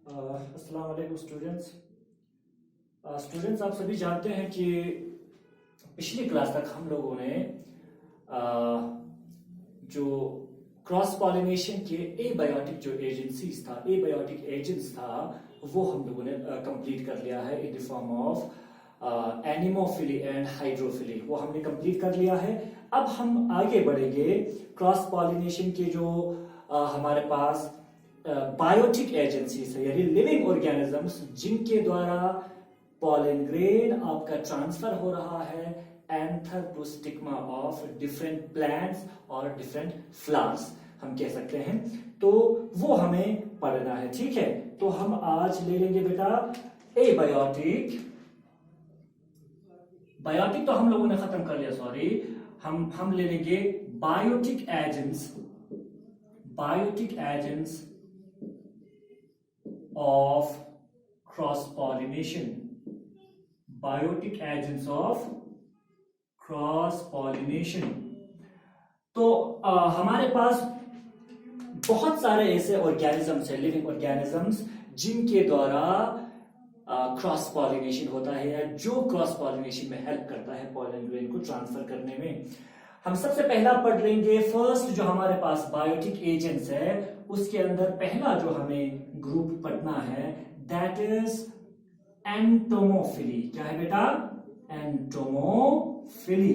अस्सलाम वालेकुम स्टूडेंट्स। आप सभी जानते हैं कि पिछली क्लास तक हम लोगों ने जो क्रॉस पॉलिनेशन के एबायोटिक जो एजेंसीज था, एबायोटिक एजेंट्स था, वो हम लोगों ने कंप्लीट कर लिया है in the form of anemophily and hydrophily. वो हमने कंप्लीट कर लिया है। अब हम आगे बढ़ेंगे क्रॉस पॉलिनेशन के जो हमारे पास बायोटिक एजेंसीज है, यानी लिविंग ऑर्गेनिजम्स जिनके द्वारा पॉलन ग्रेन आपका ट्रांसफर हो रहा है anther to stigma of different plants और डिफरेंट फ्लावर्स हम कह सकते हैं। तो वो हमें पढ़ना है, ठीक है। तो हम आज ले लेंगे बेटा एबायोटिक। बायोटिक तो हम लोगों ने खत्म कर लिया, सॉरी। हम ले लेंगे biotic agents, biotic agents of cross pollination, biotic agents of cross pollination। तो हमारे पास बहुत सारे ऐसे ऑर्गेनिजम्स है, लिविंग ऑर्गेनिजम्स जिनके द्वारा क्रॉस पॉलिनेशन होता है या जो क्रॉस पॉलिनेशन में हेल्प करता है पॉलन ग्रेन को ट्रांसफर करने में। हम सबसे पहला पढ़ लेंगे फर्स्ट जो हमारे पास बायोटिक एजेंट्स है, उसके अंदर पहला जो हमें ग्रुप पढ़ना है दैट इज एंटोमोफिली। क्या है बेटा? एंटोमोफिली।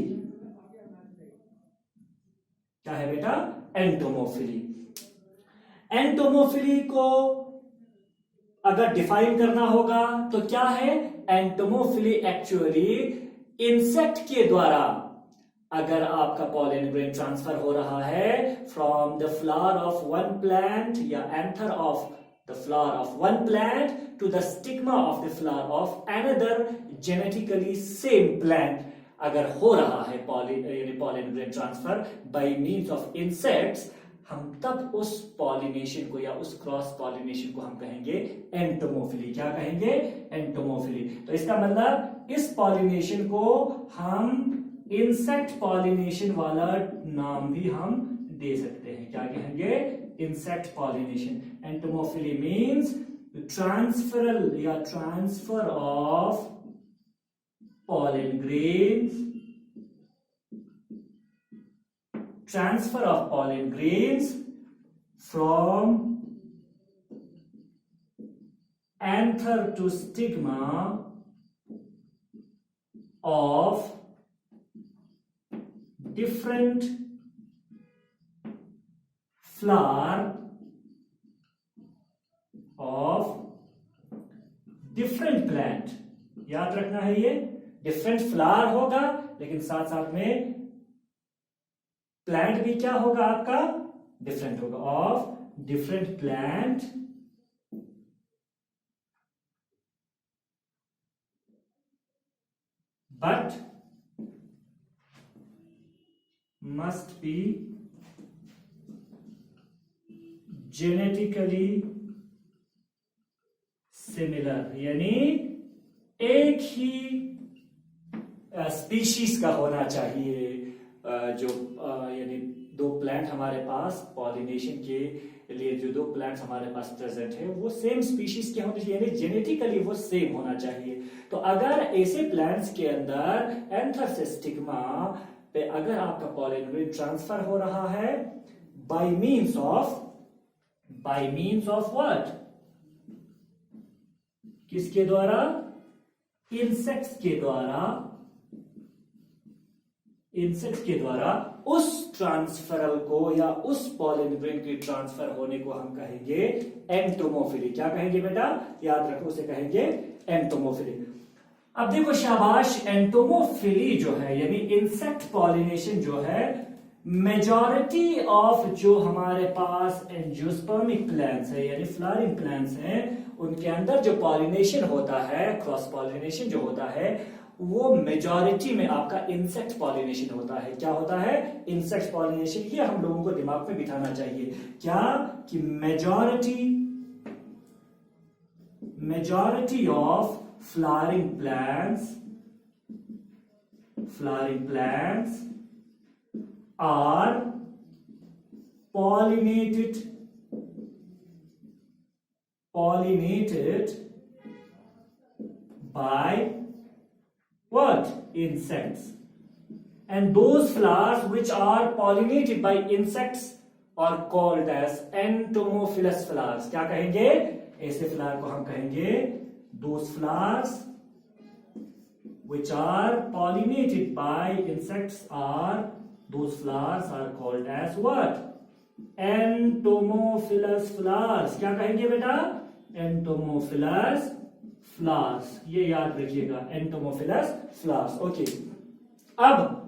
क्या है बेटा? एंटोमोफिली। एंटोमोफिली को अगर डिफाइन करना होगा तो क्या है? एंटोमोफिली एक्चुअली इंसेक्ट के द्वारा अगर आपका पॉलन ग्रेन ट्रांसफर हो रहा है from the flower of one plant या anther of the flower of one plant to the stigma of the flower of another genetically same plant, अगर हो रहा है pollen grain transfer by means of insects, हम तब उस pollination को या उस क्रॉस पॉलिनेशन को हम कहेंगे एंटोमोफिली। क्या कहेंगे? एंटोमोफिली। तो इसका मतलब इस पॉलिनेशन को हम इंसेक्ट पॉलिनेशन वाला नाम भी हम दे सकते हैं। क्या कहेंगे? Insect pollination. एंटोमोफिली मींस ट्रांसफरल या transfer of pollen grains, transfer of pollen grains from anther to stigma of different flower of different plant। याद रखना है, ये डिफरेंट फ्लावर होगा लेकिन साथ साथ में प्लांट भी क्या होगा आपका? डिफरेंट होगा। Of different plant but must be genetically similar, यानी एक ही स्पीशीज का होना चाहिए। जो यानी दो प्लांट हमारे पास पॉलिनेशन के लिए जो दो प्लांट्स हमारे पास प्रेजेंट है वो सेम स्पीशीज के होने चाहिए, यानी जेनेटिकली वो सेम होना चाहिए। तो अगर ऐसे प्लांट्स के अंदर एंथर से स्टिग्मा पे अगर आपका पॉलन ग्रेन ट्रांसफर हो रहा है बाय मींस ऑफ व्हाट? किसके द्वारा? इंसेक्ट्स के द्वारा उस ट्रांसफरल को या उस पॉलन ग्रेन के ट्रांसफर होने को हम कहेंगे एंटोमोफिली। क्या कहेंगे बेटा? याद रखो, उसे कहेंगे एंटोमोफिली। अब देखो शाबाश, एंटोमोफिली जो है यानी इंसेक्ट पॉलिनेशन जो है, मेजॉरिटी ऑफ जो हमारे पास एंजियोस्पर्मिक प्लांट्स है यानी फ्लावरिंग प्लांट्स हैं, उनके अंदर जो पॉलिनेशन होता है, क्रॉस पॉलिनेशन जो होता है, वो मेजॉरिटी में आपका इंसेक्ट पॉलिनेशन होता है। क्या होता है? Insect pollination. ये हम लोगों को दिमाग में बिठाना चाहिए। क्या? कि majority of flowering plants are pollinated pollinated by what? Insects. And those flowers which are pollinated by insects are called as entomophilous flowers. क्या कहेंगे? ऐसे फ्लावर को हम कहेंगे those flowers which are pollinated by insects are those flowers are called as what? Entomophilous flowers. क्या कहेंगे बेटा? Entomophilous flowers. ये याद रखिएगा, entomophilous flowers. ओके, अब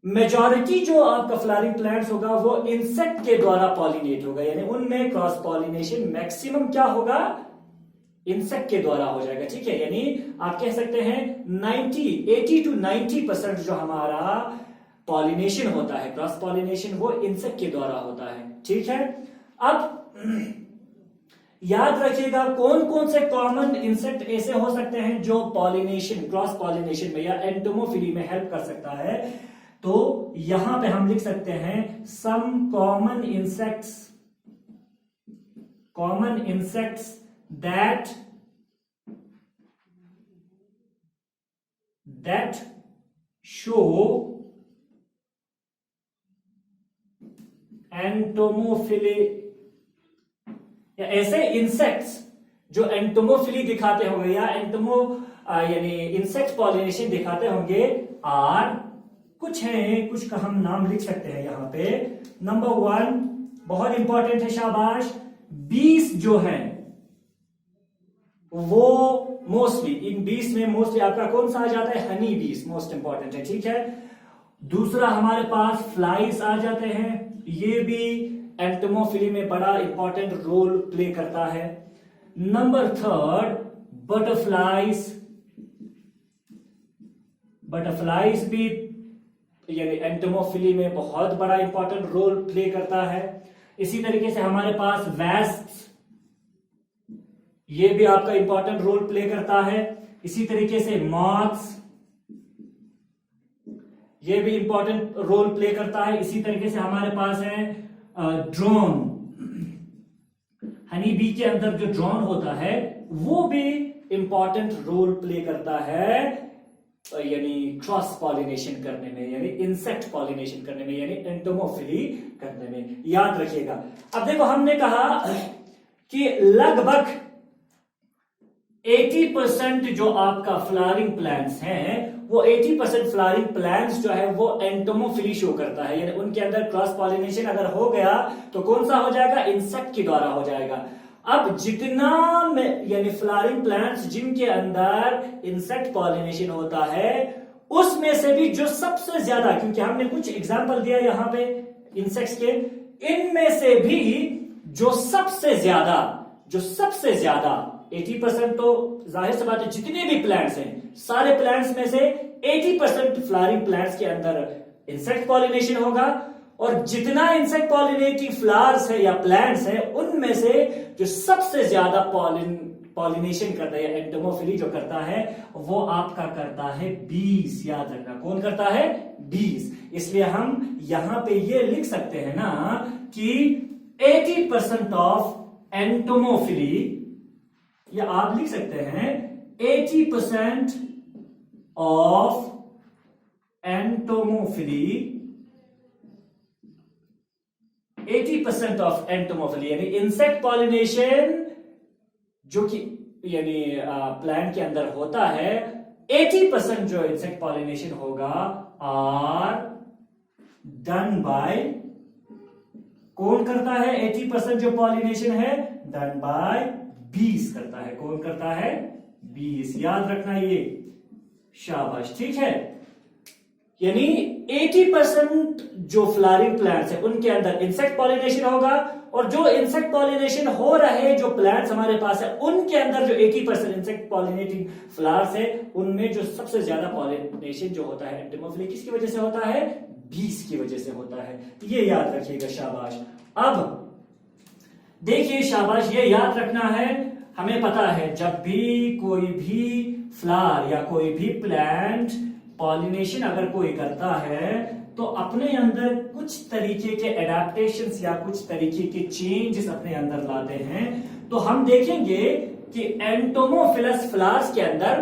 मेजॉरिटी जो आपका फ्लावरिंग प्लांट्स होगा वो इंसेक्ट के द्वारा पॉलिनेट होगा, यानी उनमें क्रॉस पॉलिनेशन मैक्सिमम क्या होगा? इंसेक्ट के द्वारा हो जाएगा। ठीक है, यानी आप कह सकते हैं 80 to 90% जो हमारा पॉलिनेशन होता है, क्रॉस पॉलिनेशन, वो इंसेक्ट के द्वारा होता है। ठीक है, अब याद रखिएगा कौन कौन से कॉमन इंसेक्ट ऐसे हो सकते हैं जो पॉलिनेशन, क्रॉस पॉलिनेशन में या एंटोमोफिली में हेल्प कर सकता है। तो यहां पे हम लिख सकते हैं some common insects that show entomophily, या ऐसे इंसेक्ट्स जो एंटोमोफिली दिखाते होंगे या यानी इंसेक्ट पॉलिनेशन दिखाते होंगे, आर कुछ हैं, कुछ का हम नाम लिख सकते हैं यहां पे। नंबर 1 बहुत इंपॉर्टेंट है, शाबाश, बीस जो हैं वो मोस्टली, इन बीस में मोस्टली आपका कौन सा आ जाता है? हनी बीस मोस्ट इंपॉर्टेंट है। ठीक है, दूसरा हमारे पास फ्लाइज आ जाते हैं, ये भी एंटोमोफिली में बड़ा इंपॉर्टेंट रोल प्ले करता है। नंबर 3 बटरफ्लाइज भी यानी एंटोमोफिली में बहुत बड़ा इंपॉर्टेंट रोल प्ले करता है। इसी तरीके से हमारे पास वेस्प्स, ये भी आपका इंपॉर्टेंट रोल प्ले करता है। इसी तरीके से मॉथ्स, ये भी इंपॉर्टेंट रोल प्ले करता है। इसी तरीके से हमारे पास है ड्रोन, हनी बी के अंदर जो ड्रोन होता है वो भी इंपॉर्टेंट रोल प्ले करता है, यानी क्रॉस पॉलिनेशन करने में, यानी इंसेक्ट पॉलिनेशन करने में, यानी एंटोमोफिली करने में। याद रखिएगा। अब देखो, हमने कहा कि लगभग 80% जो आपका फ्लावरिंग प्लांट्स हैं, वो 80% फ्लावरिंग प्लांट्स जो है वो एंटोमोफिली शो करता है, यानी उनके अंदर क्रॉस पॉलिनेशन अगर हो गया तो कौन सा हो जाएगा? इंसेक्ट के द्वारा हो जाएगा। अब जितना यानी फ्लावरिंग प्लांट्स जिनके अंदर इंसेक्ट पॉलिनेशन होता है, उसमें से भी जो सबसे ज्यादा, क्योंकि हमने कुछ एग्जांपल दिया यहां पे इंसेक्ट्स के, इनमें से भी जो सबसे ज्यादा 80%, तो जाहिर सी बात है जितने भी प्लांट्स हैं, सारे प्लांट्स में से 80% फ्लावरिंग प्लांट्स के अंदर इंसेक्ट पॉलिनेशन होगा, और जितना इंसेक्ट पॉलिनेटिंग फ्लावर्स है या प्लांट्स है, उनमें से जो सबसे ज्यादा पॉलिनेशन करता है, एंटोमोफिली जो करता है, वो आपका करता है 20। याद रखना, कौन करता है? 20। इसलिए हम यहां पे ये लिख सकते हैं ना कि 80% ऑफ एंटोमोफिली, या आप लिख सकते हैं 80% ऑफ एंटोमोफिली, 80% ऑफ एंटोमोफिली यानी इंसेक्ट पॉलिनेशन जो कि यानी प्लांट के अंदर होता है, 80% जो इंसेक्ट पॉलिनेशन होगा आर डन बाय, कौन करता है? 80% जो पॉलिनेशन है डन बाय बीस करता है। कौन करता है? बीस। याद रखना ये, शाबाश। ठीक है, यानी 80% जो फ्लावरिंग प्लांट्स है उनके अंदर इंसेक्ट पॉलिनेशन होगा, और जो इंसेक्ट पॉलिनेशन हो रहे जो प्लांट्स हमारे पास है उनके अंदर जो 80% इंसेक्ट पॉलिनेटिंग फ्लावर्स है, उनमें जो सबसे ज्यादा पॉलिनेशन जो होता है एंटोमोफिली किसकी वजह से होता है? बीस की वजह से होता है। ये याद रखिएगा, शाबाश। अब देखिए शाबाश, ये याद रखना है, हमें पता है जब भी कोई भी फ्लावर या कोई भी प्लांट पॉलिनेशन अगर कोई करता है तो अपने अंदर कुछ तरीके के एडेप्टेशंस या कुछ तरीके के चेंजेस अपने अंदर लाते हैं। तो हम देखेंगे कि एंटोमोफिलस फ्लावर्स के अंदर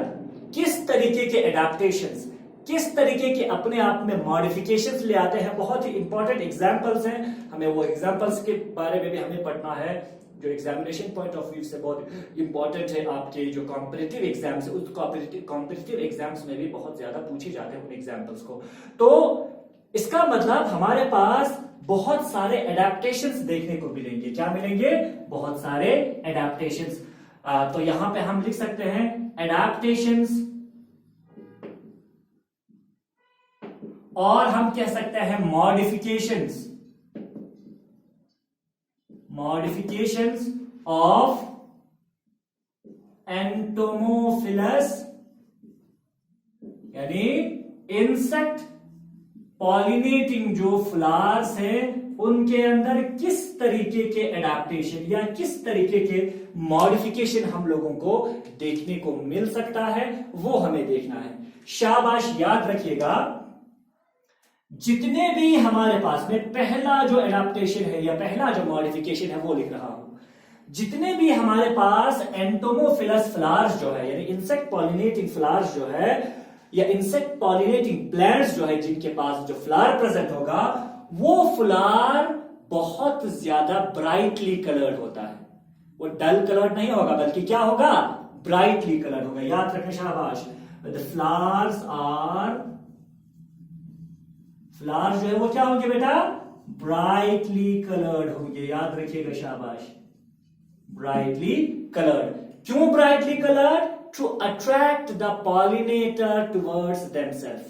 किस तरीके के एडेप्टेशंस, किस तरीके के अपने आप में मॉडिफिकेशंस ले आते हैं। बहुत ही इंपॉर्टेंट एग्जांपल्स हैं, हमें वो एग्जांपल्स के बारे में भी हमें पढ़ना है, जो एग्जामिनेशन पॉइंट ऑफ व्यू से बहुत इंपॉर्टेंट है। आपके जो कॉम्पिटिटिव एग्जाम्स है, उस कॉम्पिटिटिव एग्जाम्स में भी बहुत ज्यादा पूछे जाते हैं उन एग्जाम्पल्स को। तो इसका मतलब हमारे पास बहुत सारे एडेप्टेशंस देखने को मिलेंगे। क्या मिलेंगे? बहुत सारे एडेप्टेशंस। तो यहां पे हम लिख सकते हैं एडेप्टेशंस, और हम कह सकते हैं मॉडिफिकेशंस, मॉडिफिकेशंस ऑफ एंटोमोफिलस, यानी इंसेक्ट पॉलिनेटिंग जो फ्लावर्स है उनके अंदर किस तरीके के एडेप्टेशन या किस तरीके के मॉडिफिकेशन हम लोगों को देखने को मिल सकता है, वो हमें देखना है। शाबाश, याद रखिएगा, जितने भी हमारे पास में पहला जो एडेप्टेशन है या पहला जो मॉडिफिकेशन है वो लिख रहा हूं, जितने भी हमारे पास एंटोमोफिलस फ्लावर्स जो है यानी इंसेक्ट पॉलिनेटिंग फ्लावर्स जो है या इंसेक्ट पॉलिनेटिंग प्लांट्स जो है, जिनके पास जो फ्लावर प्रेजेंट होगा वो फ्लावर बहुत ज्यादा ब्राइटली कलर्ड होता है। वो डल कलर्ड नहीं होगा, बल्कि क्या होगा? ब्राइटली कलर्ड होगा। याद रखना, शाबाश। द फ्लावर्स आर, फ्लावर्स जो है वो क्या होंगे बेटा? ब्राइटली कलर्ड होंगे। याद रखिएगा, शाबाश, ब्राइटली कलर्ड। क्यों brightly coloured? To attract the pollinator towards themself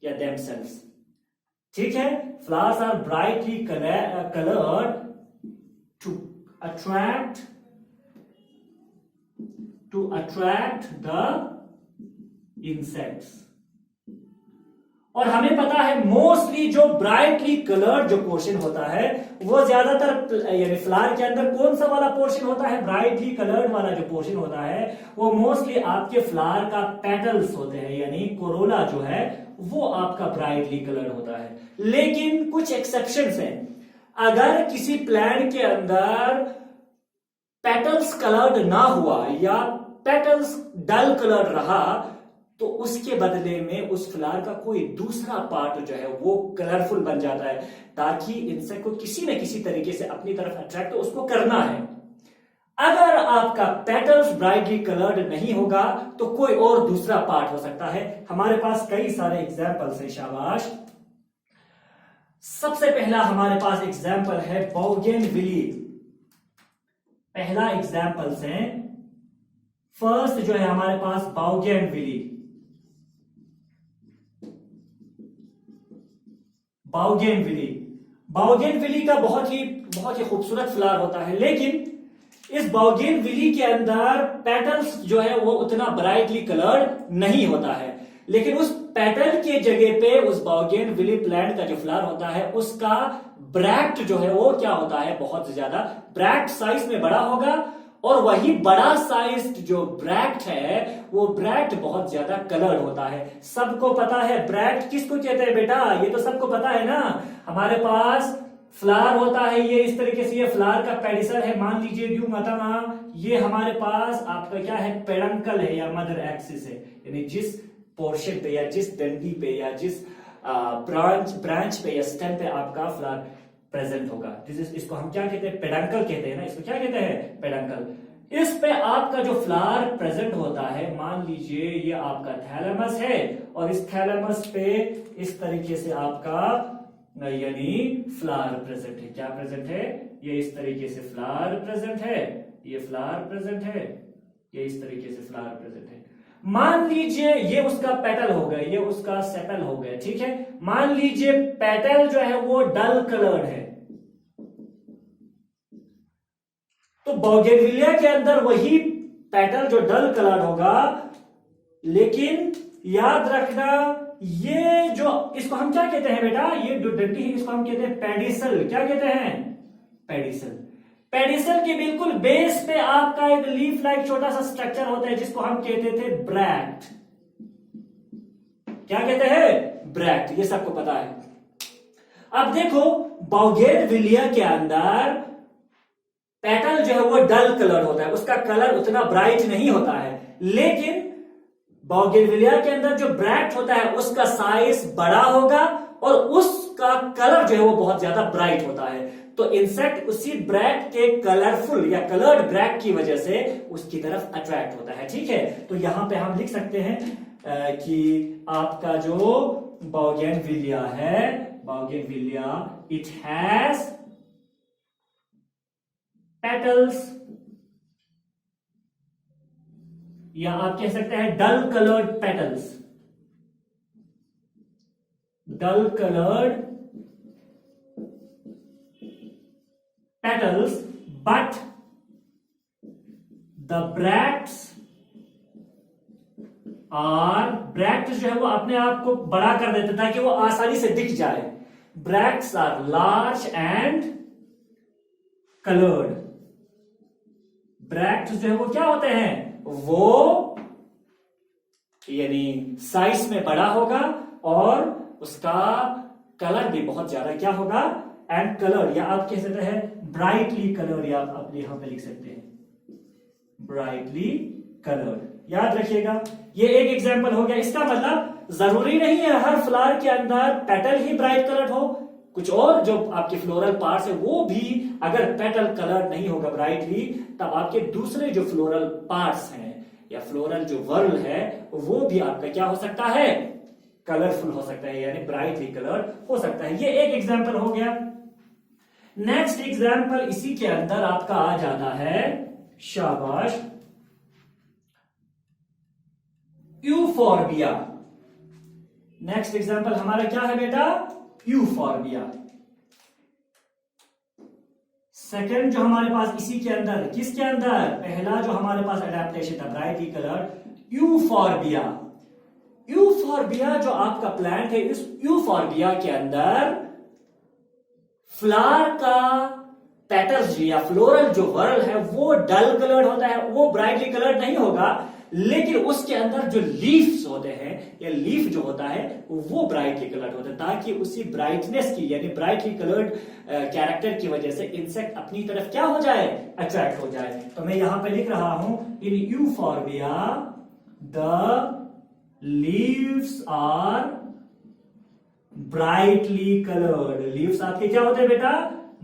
या देमसेल्व्स। ठीक है, flowers are brightly coloured to attract the insects. और हमें पता है मोस्टली जो ब्राइटली कलर्ड जो पोर्शन होता है वो ज्यादातर यानी फ्लावर के अंदर कौन सा वाला पोर्शन होता है? ब्राइटली कलर्ड वाला जो पोर्शन होता है वो मोस्टली आपके फ्लावर का पेटल्स होते हैं, यानी कोरोला जो है वो आपका ब्राइटली कलर्ड होता है। लेकिन कुछ एक्सेप्शंस हैं। अगर किसी प्लांट के अंदर पेटल्स कलर्ड ना हुआ या पेटल्स डल कलर्ड रहा तो उसके बदले में उस फ्लावर का कोई दूसरा पार्ट जो है वो कलरफुल बन जाता है, ताकि इंसेक्ट को किसी न किसी तरीके से अपनी तरफ अट्रैक्ट उसको करना है। अगर आपका पेटल्स ब्राइटली कलर्ड नहीं होगा तो कोई और दूसरा पार्ट हो सकता है। हमारे पास कई सारे एग्जाम्पल्स हैं, शाबाश। सबसे पहला हमारे पास एग्जाम्पल है बोगेनविली। पहला एग्जाम्पल है, फर्स्ट जो है हमारे पास बोगेनविली। बोगेनविली, बोगेनविली का बहुत ही खूबसूरत फ्लावर होता है, लेकिन इस बोगेनविली के अंदर पेटल्स जो है वो उतना ब्राइटली कलर्ड नहीं होता है। लेकिन उस पेटल के जगह पे उस बोगेनविली प्लांट का जो फ्लावर होता है उसका ब्रैक्ट जो है वो क्या होता है? बहुत ज्यादा ब्रैक्ट साइज में बड़ा होगा, और वही बड़ा साइज जो ब्रैक्ट है वो ब्रैक्ट बहुत ज्यादा कलर्ड होता है। सबको पता है ब्रैक्ट किसको कहते हैं बेटा? ये तो सबको पता है ना। हमारे पास फ्लावर होता है ये इस तरीके से, ये फ्लावर का पेडिसल है, मान लीजिए ड्यू माता, ये हमारे पास आपका क्या है? पेडंकल है या मदर एक्सिस है, यानी जिस पोर्शन पे या जिस डंडी पे या जिस ब्रांच पे या स्टेम पे आपका फ्लावर प्रेजेंट होगा, इसको हम क्या कहते हैं? पेडंकल कहते हैं ना। इसको क्या कहते हैं? पेडंकल। इस पे आपका जो फ्लावर प्रेजेंट होता है, मान लीजिए ये आपका थैलेमस है, और इस थैलेमस पे इस तरीके से आपका यानी फ्लावर प्रेजेंट है। क्या प्रेजेंट है? ये इस तरीके से फ्लावर प्रेजेंट है, ये फ्लावर प्रेजेंट है, ये इस तरीके से फ्लावर प्रेजेंट है। मान लीजिए ये उसका पेटल हो गया, ये उसका सेपल हो गया, ठीक है। मान लीजिए पेटल जो है वो डल कलर्ड है, तो बोगेनविलिया के अंदर वही पेटल जो डल कलर्ड होगा, लेकिन याद रखना ये जो इसको हम क्या कहते हैं बेटा? ये जो डंडी है इसको हम कहते हैं पेडिसल। क्या कहते हैं? पेडिसल। पेडिसल के बिल्कुल बेस पे आपका एक लीफ लाइक छोटा सा स्ट्रक्चर होता है जिसको हम कहते थे ब्रैक्ट। क्या कहते हैं? ब्रैक्ट। ये सबको पता है। अब देखो बोगेनविलिया के अंदर पेटल जो है वो डल कलर होता है, उसका कलर उतना ब्राइट नहीं होता है, लेकिन बोगेनविलिया के अंदर जो ब्रैक्ट होता है उसका साइज बड़ा होगा और उसका कलर जो है वो बहुत ज्यादा ब्राइट होता है। तो इंसेक्ट उसी ब्रैक्ट के कलरफुल या कलर्ड ब्रैक्ट की वजह से उसकी तरफ अट्रैक्ट होता है। ठीक है, तो यहां पे हम लिख सकते हैं कि आपका जो बोगेनविलिया है, बोगेनविलिया इट हैज पेटल्स, या आप कह सकते हैं dull coloured petals, dull coloured petals, but the bracts are, bract जो है वो अपने आप को बड़ा कर देते ताकि वो आसानी से दिख जाए। Bracts are large and coloured, bracts जो है वो क्या होते हैं, वो यानी साइज में बड़ा होगा और उसका कलर भी बहुत ज्यादा क्या होगा, एंड कलर, या आप कह सकते हैं ब्राइटली कलर, या आप यहां पे लिख सकते हैं ब्राइटली कलर। याद रखिएगा, ये एक एग्जांपल हो गया। इसका मतलब जरूरी नहीं है हर फ्लावर के अंदर पेटल ही ब्राइट कलर हो, कुछ और जो आपके फ्लोरल पार्ट्स है वो भी अगर पेटल कलर नहीं होगा ब्राइटली, तब आपके दूसरे जो फ्लोरल पार्ट्स हैं या फ्लोरल जो वर्ल है वो भी आपका क्या हो सकता है, कलरफुल हो सकता है, यानी ब्राइटली कलर हो सकता है। ये एक एग्जांपल हो गया। नेक्स्ट एग्जांपल इसी के अंदर आपका आ जाता है, शाबाश, यूफोर्बिया। नेक्स्ट एग्जांपल हमारा क्या है बेटा, यूफोर्बिया। सेकंड जो हमारे पास इसी के अंदर, किसके अंदर, पहला जो हमारे पास एडेप्टेशन था ब्राइटली कलर्ड, यूफोर्बिया। यूफोर्बिया जो आपका प्लांट है, इस यूफोर्बिया के अंदर फ्लावर का पेटल्स या फ्लोरल जो वर्ल है वो डल कलर्ड होता है, वो ब्राइटली कलर्ड नहीं होगा, लेकिन उसके अंदर जो लीव्स होते हैं या लीफ जो होता है वो ब्राइटली कलर्ड होता है, ताकि उसी ब्राइटनेस की यानी ब्राइटली कलर्ड कैरेक्टर की वजह से इंसेक्ट अपनी तरफ क्या हो जाए, अट्रैक्ट हो जाए। तो मैं यहां पे लिख रहा हूं, in euphorbia the leaves are brightly coloured. Leaves आपके क्या होते हैं बेटा,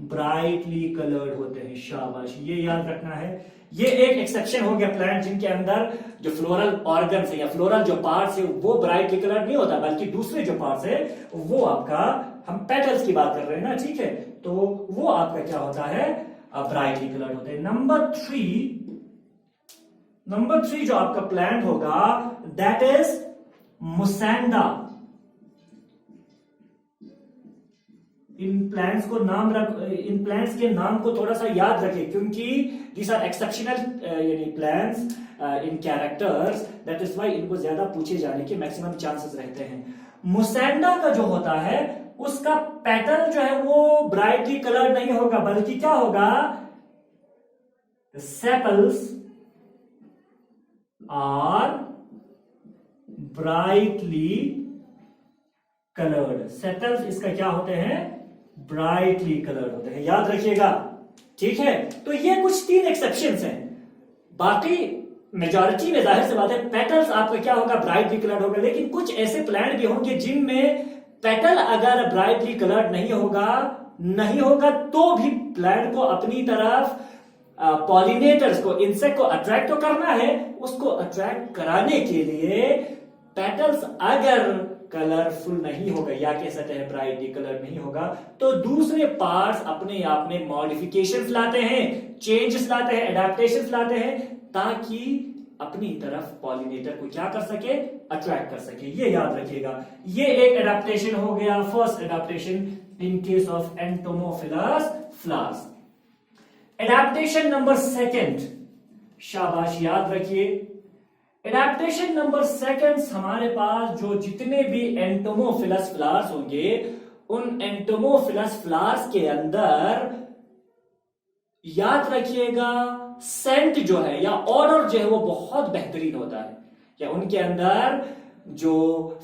ब्राइटली कलर्ड होते हैं। शाबाश, ये याद रखना है। ये एक एक्सेप्शन हो गया प्लांट जिनके अंदर जो फ्लोरल ऑर्गन्स है या फ्लोरल जो पार्ट्स है वो ब्राइटली कलर्ड नहीं होता, बल्कि दूसरे जो पार्ट्स है वो आपका, हम पेटल्स की बात कर रहे हैं ना, ठीक है, तो वो आपका क्या होता है, ब्राइटली कलर्ड होते हैं। नंबर थ्री जो आपका प्लांट होगा दैट इज मुसेंडा। इन प्लांट्स को नाम इन प्लांट्स के नाम को थोड़ा सा याद रखें, क्योंकि दीज आर एक्सेप्शनल यानी plants in characters, that is why इनको ज्यादा पूछे जाने के मैक्सिमम चांसेस रहते हैं। मुसेंडा का जो होता है उसका पेटल जो है वो ब्राइटली कलर्ड नहीं होगा, बल्कि क्या होगा, सेपल्स आर ब्राइटली कलर्ड। सेटल्स इसका क्या होते हैं, ब्राइटली कलर्ड होते हैं, याद रखिएगा, ठीक है। तो ये कुछ 3 एक्सेप्शंस हैं, बाकी मेजॉरिटी में जाहिर सी बात है पेटल्स आपका क्या होगा, ब्राइटली कलर्ड होगा, लेकिन कुछ ऐसे प्लांट भी होंगे जिनमें पेटल अगर ब्राइटली कलर्ड नहीं होगा तो भी प्लांट को अपनी तरफ पॉलिनेटर्स को, इंसेक्ट को अट्रैक्ट तो करना है, उसको अट्रैक्ट कराने के लिए पेटल्स अगर कलरफुल नहीं होगा या कह सकते हैं ब्राइटली कलर नहीं होगा, तो दूसरे पार्ट्स अपने आप में मॉडिफिकेशंस लाते हैं, चेंजेस लाते हैं, एडेप्टेशंस लाते हैं, ताकि अपनी तरफ पॉलिनेटर को क्या कर सके, अट्रैक्ट कर सके। ये याद रखिएगा। ये एक एडेप्टेशन हो गया, first adaptation in case of entomophilous flowers. Adaptation number second, शाबाश याद रखिए, एडेप्टेशन नंबर सेकंड हमारे पास जो जितने भी एंटोमोफिलस फ्लावर्स होंगे, उन एंटोमोफिलस फ्लावर्स के अंदर याद रखिएगा सेंट जो है या ऑर्डर जो है वो बहुत बेहतरीन होता है, या उनके अंदर जो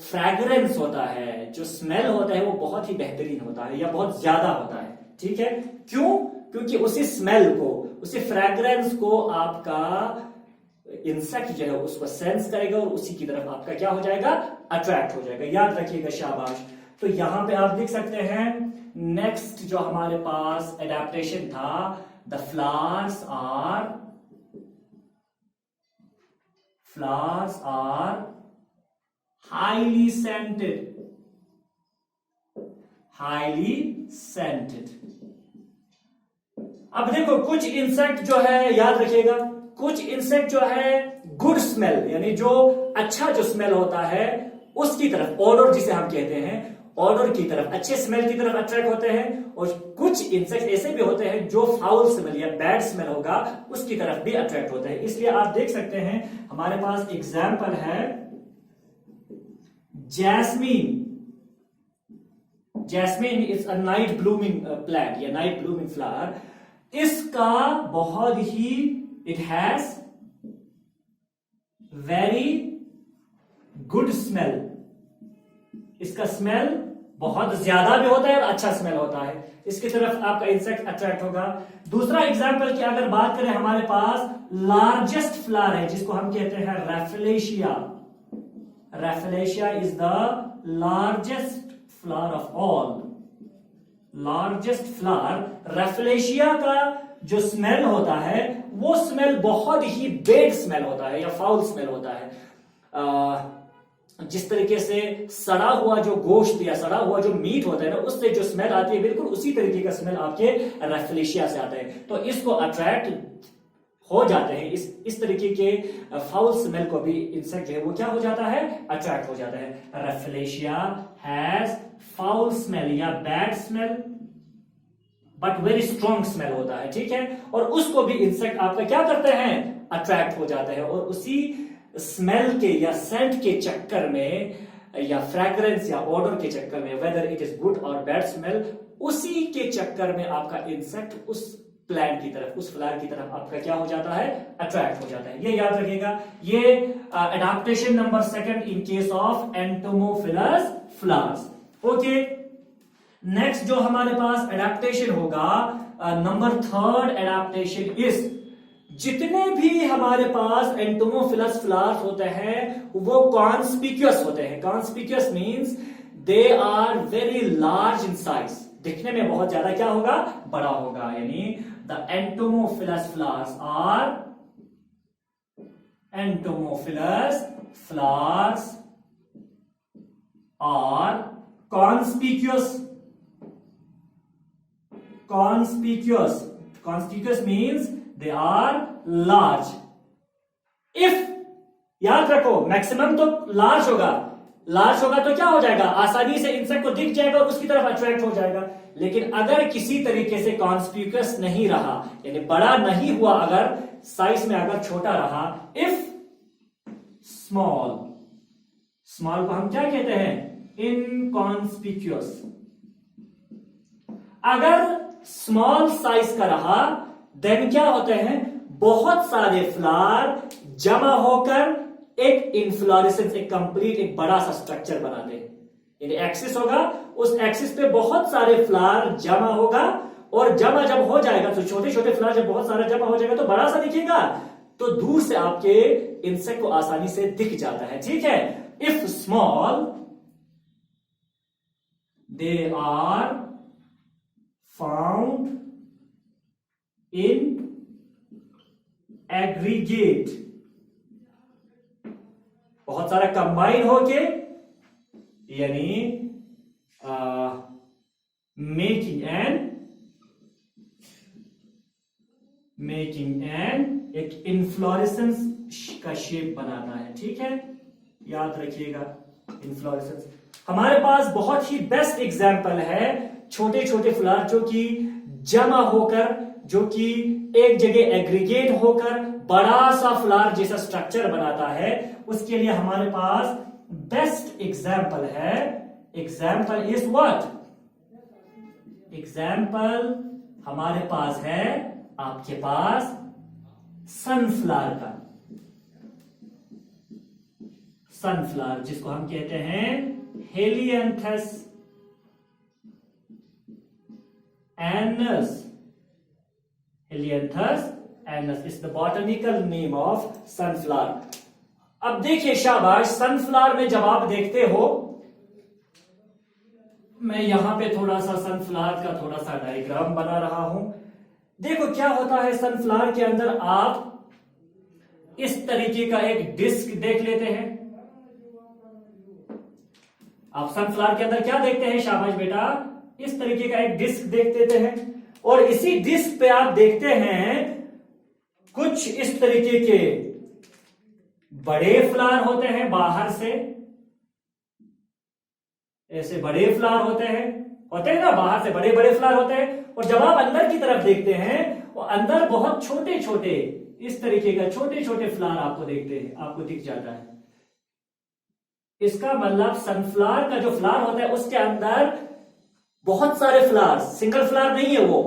फ्रैग्रेंस होता है, जो स्मेल होता है, वो बहुत ही बेहतरीन होता है या बहुत ज्यादा होता है। ठीक है, क्यों? क्योंकि उसी स्मेल को, उसी फ्रैग्रेंस को आपका इंसेक्ट जो है उसको सेंस करेगा और उसी की तरफ आपका क्या हो जाएगा, अट्रैक्ट हो जाएगा। याद रखिएगा, शाबाश। तो यहां पे आप देख सकते हैं नेक्स्ट जो हमारे पास एडेप्टेशन था, the flowers are highly scented. अब देखो, कुछ इंसेक्ट जो है, याद रखिएगा, कुछ इंसेक्ट जो है गुड स्मेल, यानी जो अच्छा जो स्मेल होता है उसकी तरफ, ऑडर जिसे हम कहते हैं, ऑडर की तरफ, अच्छे स्मेल की तरफ अट्रैक्ट होते हैं। और कुछ इंसेक्ट ऐसे भी होते हैं जो फाउल स्मेल या बैड स्मेल होगा उसकी तरफ भी अट्रैक्ट होते हैं। इसलिए आप देख सकते हैं हमारे पास एग्जाम्पल है jasmine. Jasmine is a night blooming plant या नाइट ब्लूमिंग फ्लावर। इसका बहुत ही, it has very good smell. इसका स्मेल बहुत ज्यादा भी होता है और अच्छा स्मेल होता है, इसकी तरफ आपका इंसेक्ट अट्रैक्ट होगा। दूसरा एग्जाम्पल की अगर बात करें, हमारे पास लार्जेस्ट फ्लावर है जिसको हम कहते हैं rafflesia. Rafflesia is the largest flower of all. Largest flower rafflesia का जो स्मेल होता है वो स्मेल बहुत ही बेड स्मेल होता है या फाउल स्मेल होता है। जिस तरीके से सड़ा हुआ जो गोश्त या सड़ा हुआ जो मीट होता है ना, उससे जो स्मेल आती है, बिल्कुल उसी तरीके का स्मेल आपके रैफलेशिया से आता है। तो इसको अट्रैक्ट हो जाते हैं, इस तरीके के फाउल स्मेल को भी इंसेक्ट जो है वो क्या हो जाता है, अट्रैक्ट हो जाता है। रैफलेशिया हैज फाउल स्मेल या bad smell but very strong smell होता है। ठीक है, और उसको भी इंसेक्ट आपका क्या करते हैं, अट्रैक्ट हो जाता है। और उसी स्मेल के या सेंट के चक्कर में या फ्रैग्रेंस या ऑर्डर के चक्कर में, वेदर इट इज गुड और बैड स्मेल, उसी के चक्कर में आपका इंसेक्ट उस प्लांट की तरफ, उस फ्लावर की तरफ आपका क्या हो जाता है, अट्रैक्ट हो जाता है। ये याद रखिएगा। ये adaptation number 2 in case of entomophilous flowers. Okay, next जो हमारे पास एडाप्टेशन होगा, नंबर 3 एडाप्टेशन इज, जितने भी हमारे पास एंटोमोफिलस फ्लावर्स होते हैं वो कॉन्स्पिक्यूअस होते हैं। Conspicuous means they are very large in size, दिखने में बहुत ज्यादा क्या होगा, बड़ा होगा। यानी the entomophilous flowers are conspicuous. Conspicuous means they are large. If, याद रखो, मैक्सिमम तो लार्ज होगा तो क्या हो जाएगा, आसानी से इंसेक्ट को दिख जाएगा और उसकी तरफ अट्रैक्ट हो जाएगा। लेकिन अगर किसी तरीके से कॉन्स्पिक्यूअस नहीं रहा, यानी बड़ा नहीं हुआ, अगर साइज में अगर छोटा रहा, इफ स्मॉल को हम क्या कहते हैं, इनकॉन्स्पिक्यूअस। अगर स्मॉल साइज का रहा देन क्या होते हैं, बहुत सारे फ्लावर जमा होकर एक इन्फ्लोरेसेंस, एक कंप्लीट, एक बड़ा सा स्ट्रक्चर बनाते हैं। यानी एक्सिस होगा, उस एक्सिस पे बहुत सारे फ्लावर जमा होगा, और जमा जब हो जाएगा तो छोटे छोटे फ्लावर जब बहुत सारा जमा हो जाएगा तो बड़ा सा दिखेगा, तो दूर से आपके इंसेक्ट को आसानी से दिख जाता है। ठीक है, if small they are found in aggregate, बहुत सारा कंबाइन होके, यानी मेकिंग एन एक इन्फ्लोरेसेंस का शेप बनाना है। ठीक है, याद रखिएगा इन्फ्लोरेसेंस। हमारे पास बहुत ही बेस्ट एग्जाम्पल है छोटे छोटे फ्लावर जो कि जमा होकर, जो कि एक जगह एग्रीगेट होकर बड़ा सा फ्लावर जैसा स्ट्रक्चर बनाता है। उसके लिए हमारे पास बेस्ट एग्जाम्पल है, एग्जाम्पल इज व्हाट, एग्जाम्पल हमारे पास है, आपके पास सनफ्लावर का। सनफ्लावर, जिसको हम कहते हैं Helianthus anus. Helianthus anus is the botanical name of sunflower. अब देखिए शाबाश, सनफ्लावर में जब आप देखते हो, मैं यहां पे थोड़ा सा सनफ्लावर का थोड़ा सा डायग्राम बना रहा हूं। देखो क्या होता है, सनफ्लावर के अंदर आप इस तरीके का एक डिस्क देख लेते हैं। आप सनफ्लावर के अंदर क्या देखते हैं शाबाश बेटा, इस तरीके का एक डिस्क देख लेते हैं, और इसी डिस्क पे आप देखते हैं कुछ इस तरीके के बड़े फ्लावर होते हैं बाहर से, ऐसे बड़े फ्लावर होते हैं ना, बाहर से बड़े बड़े फ्लावर होते हैं। और जब आप अंदर की तरफ देखते हैं, वो अंदर बहुत छोटे छोटे इस तरीके का छोटे छोटे फ्लावर आपको दिख जाता है। इसका मतलब सनफ्लावर का जो फ्लावर होता है उसके अंदर बहुत सारे फ्लावर, सिंगल फ्लावर नहीं है वो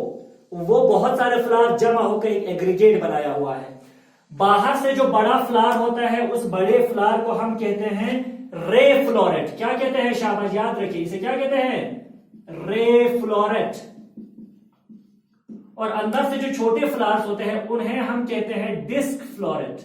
बहुत सारे फ्लावर जमा होकर एक एग्रीगेट बनाया हुआ है। बाहर से जो बड़ा फ्लावर होता है, उस बड़े फ्लावर को हम कहते हैं रे फ्लोरेट। क्या कहते हैं शाबाश, याद रखिए, इसे क्या कहते हैं, रे फ्लोरेट। और अंदर से जो छोटे फ्लावर्स होते हैं उन्हें हम कहते हैं डिस्क फ्लोरेट।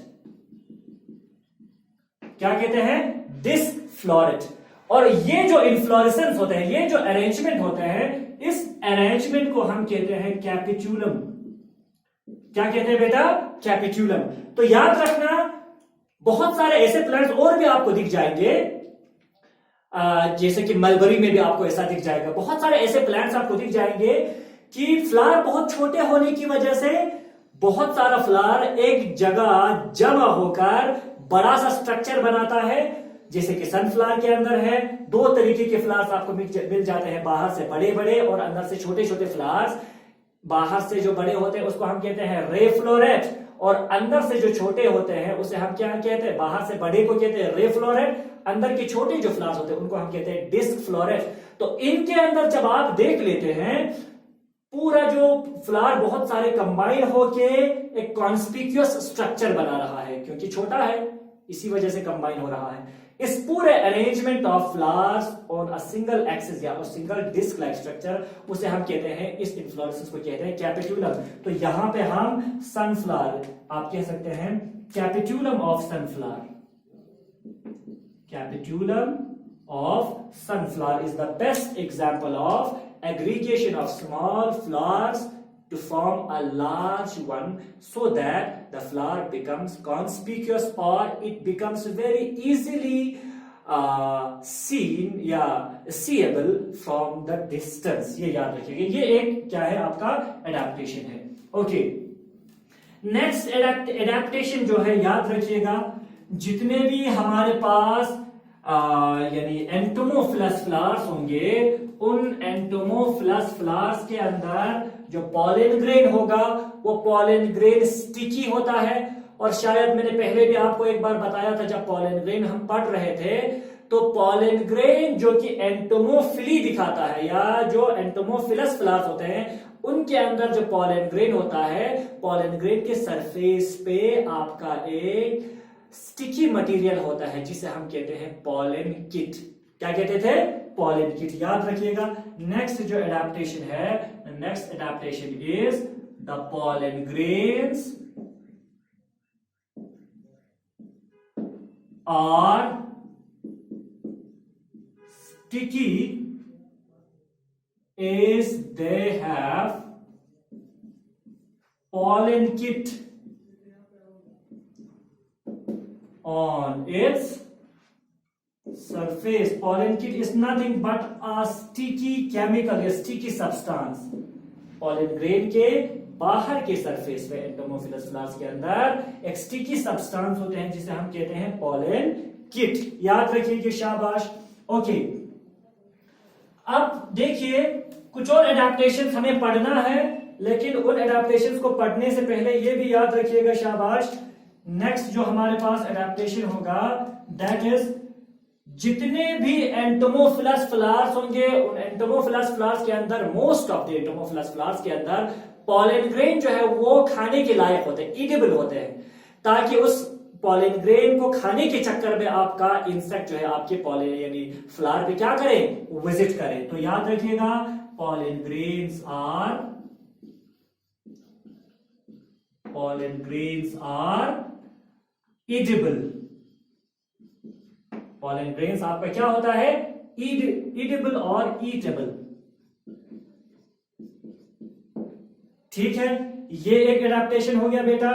क्या कहते हैं, डिस्क फ्लोरेट। और ये जो इन्फ्लोरेसेंस होते हैं, ये जो अरेंजमेंट होते हैं, इस अरेंजमेंट को हम कहते हैं कैपिट्यूलम। क्या कहते हैं बेटा, कैपिट्यूलम। तो याद रखना, बहुत सारे ऐसे प्लांट्स और भी आपको दिख जाएंगे, जैसे कि मलबरी में भी आपको ऐसा दिख जाएगा। बहुत सारे ऐसे प्लांट्स आपको दिख जाएंगे कि फ्लावर बहुत छोटे होने की वजह से बहुत सारा फ्लावर एक जगह जमा होकर बड़ा सा स्ट्रक्चर बनाता है। जैसे कि सनफ्लावर के अंदर है, दो तरीके के फ्लावर्स आपको मिल जाते हैं, बाहर से बड़े बड़े और अंदर से छोटे छोटे फ्लावर्स। बाहर से जो बड़े होते हैं उसको हम कहते हैं रे फ्लोरेट, और अंदर से जो छोटे होते हैं उसे हम क्या कहते हैं, बाहर से बड़े को कहते हैं रे फ्लोरेट, अंदर के छोटे जो फ्लावर्स होते हैं उनको हम कहते हैं डिस्क फ्लोरेट। तो इनके अंदर जब आप देख लेते हैं, पूरा जो फ्लावर बहुत सारे कंबाइन होके एक कॉन्स्पिक्यूअस स्ट्रक्चर बना रहा है, क्योंकि छोटा है इसी वजह से कंबाइन हो रहा है। इस पूरे arrangement of flowers on a single axis या सिंगल डिस्क लाइक स्ट्रक्चर, उसे हम कहते हैं, इस इन्फ्लोरेसेंस को कहते हैं कैपिट्यूलम। तो यहां पे हम सनफ्लावर, आप कह सकते हैं capitulum of sunflower. Capitulum of sunflower is the best example of aggregation of small flowers to form a large one, so that the flower becomes conspicuous or it becomes very easily seen या seeable from the distance। ये याद रखिएगा, ये एक क्या है आपका adaptation है। ओके, नेक्स्ट एडेप्टेशन जो है, याद रखिएगा, जितने भी हमारे पास यानी एंटोमोफिलस फ्लावर्स होंगे, उन एंटोमोफिलस फ्लावर्स के अंदर जो पॉलन ग्रेन होगा, वो पॉलन ग्रेन स्टिकी होता है। और शायद मैंने पहले भी आपको एक बार बताया था, जब पॉलन ग्रेन हम पढ़ रहे थे, तो पॉलन ग्रेन जो कि एंटोमोफिली दिखाता है, या जो एंटोमोफिलस फ्लावर्स होते हैं उनके अंदर जो पॉलन ग्रेन होता है, पॉलन ग्रेन के सरफेस पे आपका एक स्टिकी मटेरियल होता है, जिसे हम कहते हैं पॉलन किट। क्या कहते थे, पॉलन किट। याद रखिएगा, नेक्स्ट जो एडेप्टेशन है, next adaptation is the pollen grains are sticky is they have pollen kit on its surface. Pollen kit is nothing but a sticky chemical, a sticky substance. pollen grain के बाहर के surface पे entomophilous flowers के अंदर एक sticky substance होते हैं, जिसे हम कहते हैं पॉलन किट। याद रखिए, शाबाश। ओके, अब देखिए, कुछ और एडेप्टेशन हमें पढ़ना है, लेकिन उन एडेप्टेशन को पढ़ने से पहले ये भी याद रखिएगा, शाबाश, नेक्स्ट जो हमारे पास एडेप्टेशन होगा, दैट इज जितने भी एंटोमोफिलस फ्लावर्स होंगे, उन एंटोमोफिलस फ्लावर्स के अंदर, most of the entomophilous flowers के अंदर पॉलन ग्रेन जो है वो खाने के लायक होते हैं, ईटेबल होते हैं, ताकि उस पॉलन ग्रेन को खाने के चक्कर में आपका इंसेक्ट जो है आपके पॉलन यानी फ्लावर पे क्या करे, विजिट करे। तो याद रखिएगा pollen grains are edible. Pollen grains आपका क्या होता है, इडिबल और ईटेबल। ठीक है, ये एक एडेप्टेशन हो गया बेटा।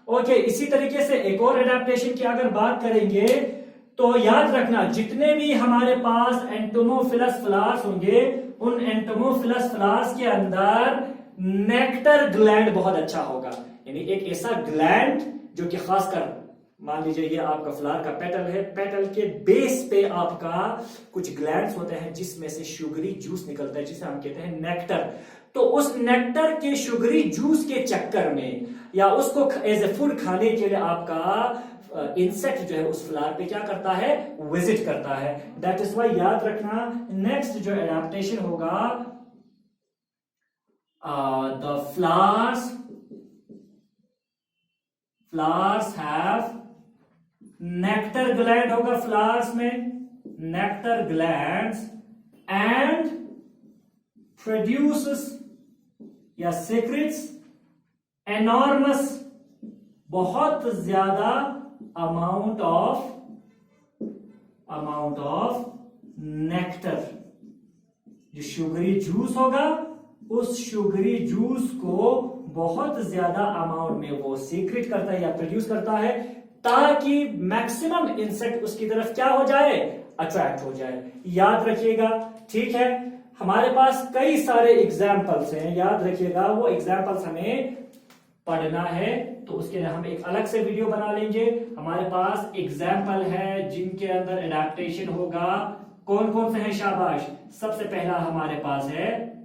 ओके, इसी तरीके से एक और एडेप्टेशन की अगर बात करेंगे तो याद रखना जितने भी हमारे पास एंटोमोफिलस फ्लावर्स होंगे उन एंटोमोफिलस फ्लावर्स के अंदर नेक्टर ग्लैंड बहुत अच्छा होगा। यानी एक ऐसा ग्लैंड जो कि खासकर मान लीजिए ये आपका फ्लावर का पेटल है, पेटल के बेस पे आपका कुछ ग्लैंड्स होते हैं जिसमें से शुगरी जूस निकलता है जिसे हम कहते हैं नेक्टर। तो उस नेक्टर के शुगरी जूस के चक्कर में या उसको एज ए फूड खाने के लिए आपका इंसेक्ट जो है उस फ्लावर पे क्या करता है, विजिट करता है। दैट इज वाई याद रखना नेक्स्ट जो एडेप्टेशन होगा the flowers have nectar gland होगा फ्लावर्स में, नेक्टर ग्लैंड्स एंड प्रोड्यूसेस या सीक्रेट्स एनॉर्मस बहुत ज्यादा अमाउंट ऑफ नेक्टर। जो शुगरी जूस होगा उस शुगरी जूस को बहुत ज्यादा अमाउंट में वो सीक्रेट करता है या प्रोड्यूस करता है ताकि मैक्सिमम इंसेक्ट उसकी तरफ क्या हो जाए, अट्रैक्ट हो जाए। याद रखिएगा, ठीक है। हमारे पास कई सारे एग्जाम्पल्स हैं, याद रखिएगा वो एग्जाम्पल्स हमें पढ़ना है तो उसके लिए हम एक अलग से वीडियो बना लेंगे। हमारे पास एग्जाम्पल है जिनके अंदर एडेप्टेशन होगा। कौन कौन से हैं शाबाश। सबसे पहला हमारे पास है,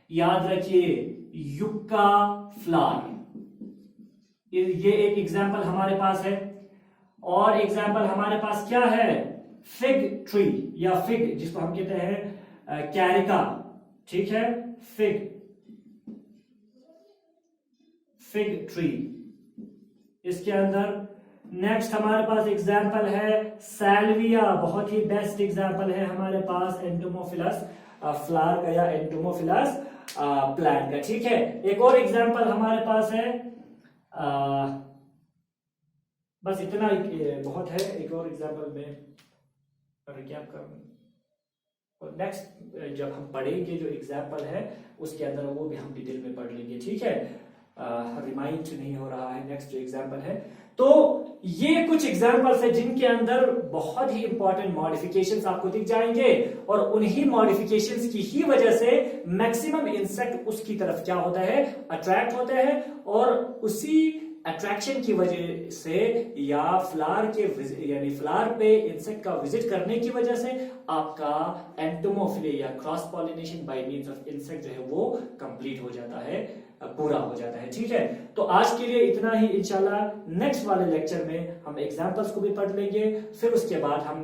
याद रखिए युक्का फ्लावर, ये एक एग्जाम्पल हमारे पास है। और एग्जाम्पल हमारे पास क्या है, फिग ट्री या फिग जिसको हम कहते हैं कैरिका, ठीक है, फिग ट्री इसके अंदर। नेक्स्ट हमारे पास एग्जाम्पल है सैल्विया, बहुत ही बेस्ट एग्जाम्पल है हमारे पास एंटोमोफिलस फ्लावर का या एंटोमोफिलस प्लांट का, ठीक है। एक और एग्जाम्पल हमारे पास है बस इतना बहुत है। एक और एग्जाम्पल में रिकैप कर और नेक्स्ट जब हम पढ़ेंगे जो एग्जाम्पल है उसके अंदर वो भी हम डिटेल में पढ़ लेंगे, ठीक है। रिमाइंड नहीं हो रहा है नेक्स्ट जो एग्जाम्पल है। तो ये कुछ एग्जाम्पल्स है जिनके अंदर बहुत ही इंपॉर्टेंट मॉडिफिकेशंस आपको दिख जाएंगे और उन्हीं मॉडिफिकेशंस की ही वजह से मैक्सिमम इंसेक्ट उसकी तरफ क्या होता है, अट्रैक्ट होते हैं और उसी अट्रैक्शन की वजह से या फ्लावर के यानी फ्लावर पे इंसेक्ट का विजिट करने की वजह से आपका एंटोमोफिली या cross pollination by means of insect जो है वो कंप्लीट हो जाता है, पूरा हो जाता है, ठीक है। तो आज के लिए इतना ही। इंशाल्लाह नेक्स्ट वाले लेक्चर में हम एग्जांपल्स को भी पढ़ लेंगे, फिर उसके बाद हम